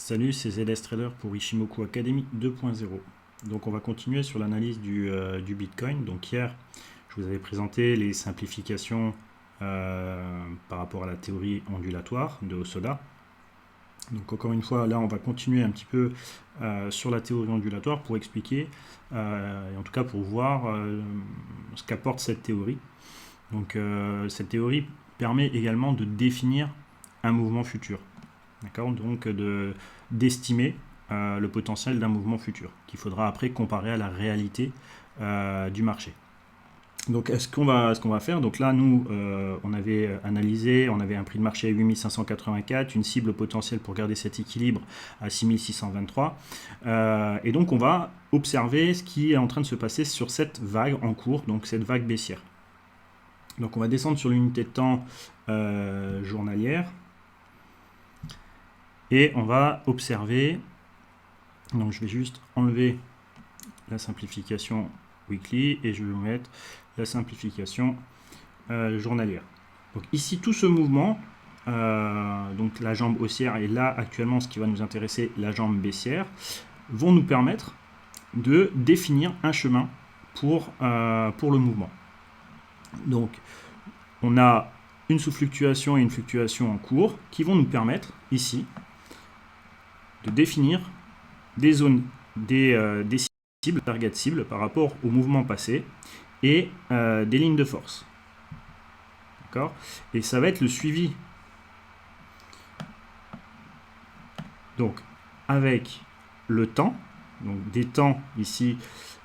Salut, c'est ZS Trader pour Ishimoku Academy 2.0. Donc on va continuer sur l'analyse du Bitcoin. Donc hier, je vous avais présenté les simplifications par rapport à la théorie ondulatoire de Hosoda. Donc encore une fois, là on va continuer un petit peu sur la théorie ondulatoire pour expliquer, et en tout cas pour voir ce qu'apporte cette théorie. Donc cette théorie permet également de définir un mouvement futur. D'accord, donc d'estimer le potentiel d'un mouvement futur, qu'il faudra après comparer à la réalité du marché. Donc ce qu'on va faire, donc là nous on avait analysé, on avait un prix de marché à 8584, une cible potentielle pour garder cet équilibre à 6623, et donc on va observer ce qui est en train de se passer sur cette vague en cours, donc cette vague baissière. Donc on va descendre sur l'unité de temps journalière. Et on va observer, donc je vais juste enlever la simplification weekly et je vais vous mettre la simplification journalière. Donc ici tout ce mouvement, donc la jambe haussière et là actuellement ce qui va nous intéresser, la jambe baissière, vont nous permettre de définir un chemin pour le mouvement. Donc on a une sous-fluctuation et une fluctuation en cours qui vont nous permettre ici de définir des zones, des cibles, target cibles par rapport au mouvement passé et des lignes de force. D'accord ? Et ça va être le suivi. Donc, avec le temps, donc des temps ici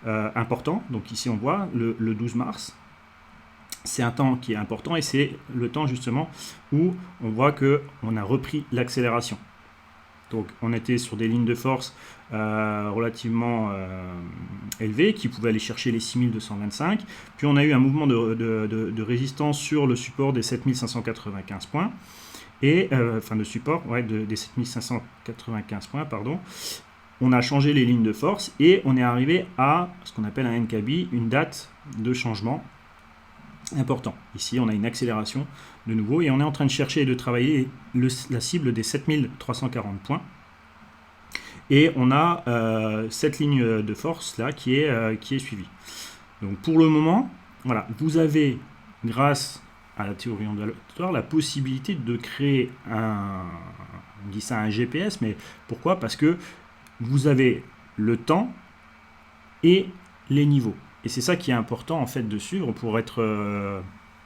importants. Donc ici on voit le 12 mars. C'est un temps qui est important et c'est le temps justement où on voit qu'on a repris l'accélération. Donc on était sur des lignes de force relativement élevées qui pouvaient aller chercher les 6225. Puis on a eu un mouvement de résistance sur le support des 7595 points. Et, enfin de support, ouais, des 7595 points, pardon. On a changé les lignes de force et on est arrivé à ce qu'on appelle un NKB, une date de changement important. Ici, on a une accélération de nouveau et on est en train de chercher et de travailler la cible des 7340 points. Et on a cette ligne de force là qui est suivie. Donc pour le moment, voilà, vous avez, grâce à la théorie ondulatoire, la possibilité de créer on dit ça un GPS, mais pourquoi? Parce que vous avez le temps et les niveaux. Et c'est ça qui est important en fait de suivre pour être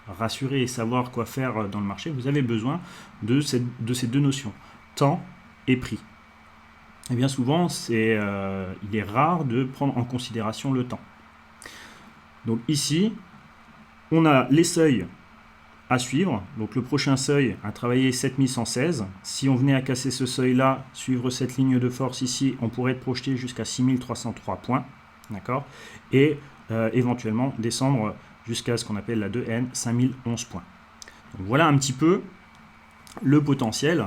rassuré et savoir quoi faire dans le marché. Vous avez besoin de ces deux notions, temps et prix. Et bien souvent, il est rare de prendre en considération le temps. Donc ici, on a les seuils à suivre. Donc le prochain seuil à travailler 7116. Si on venait à casser ce seuil-là, suivre cette ligne de force ici, on pourrait être projeté jusqu'à 6303 points. D'accord ? Et éventuellement descendre jusqu'à ce qu'on appelle la 2N 5011 points. Donc voilà un petit peu le potentiel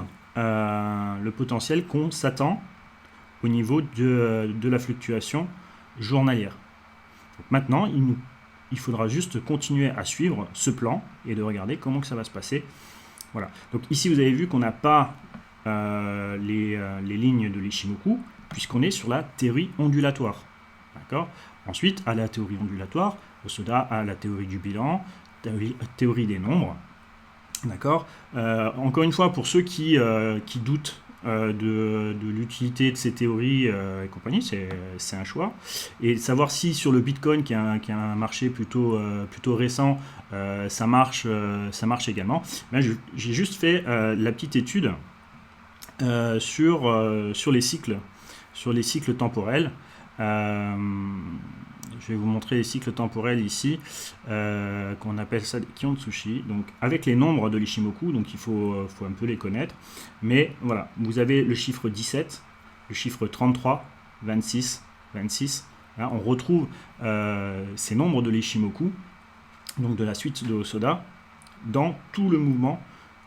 qu'on s'attend au niveau de la fluctuation journalière. Donc maintenant, il faudra juste continuer à suivre ce plan et de regarder comment que ça va se passer. Voilà. Donc ici, vous avez vu qu'on n'a pas les lignes de l'Ishimoku puisqu'on est sur la théorie ondulatoire. D'accord ? Ensuite, à la théorie ondulatoire, Hosoda a la théorie du bilan, théorie des nombres. D'accord ? Encore une fois, pour ceux qui doutent de l'utilité de ces théories et compagnie, c'est un choix. Et savoir si sur le Bitcoin, qui est un marché plutôt récent, ça marche également. J'ai juste fait la petite étude sur les cycles temporels. Je vais vous montrer les cycles temporels ici, qu'on appelle ça des Kiyotsushi, donc avec les nombres de l'Ishimoku, donc il faut un peu les connaître. Mais voilà, vous avez le chiffre 17, le chiffre 33, 26, 26. Là, on retrouve ces nombres de l'Ishimoku, donc de la suite de Hosoda, dans tout le mouvement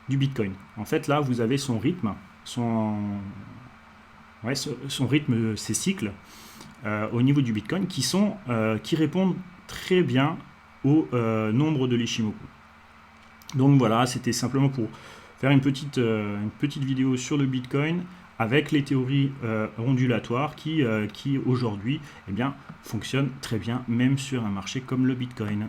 du Bitcoin. En fait, là, vous avez son rythme, son rythme, ses cycles, au niveau du Bitcoin qui répondent très bien au nombre de l'Ishimoku. Donc voilà, c'était simplement pour faire une petite vidéo sur le Bitcoin avec les théories ondulatoires qui aujourd'hui, eh bien, fonctionnent très bien, même sur un marché comme le Bitcoin.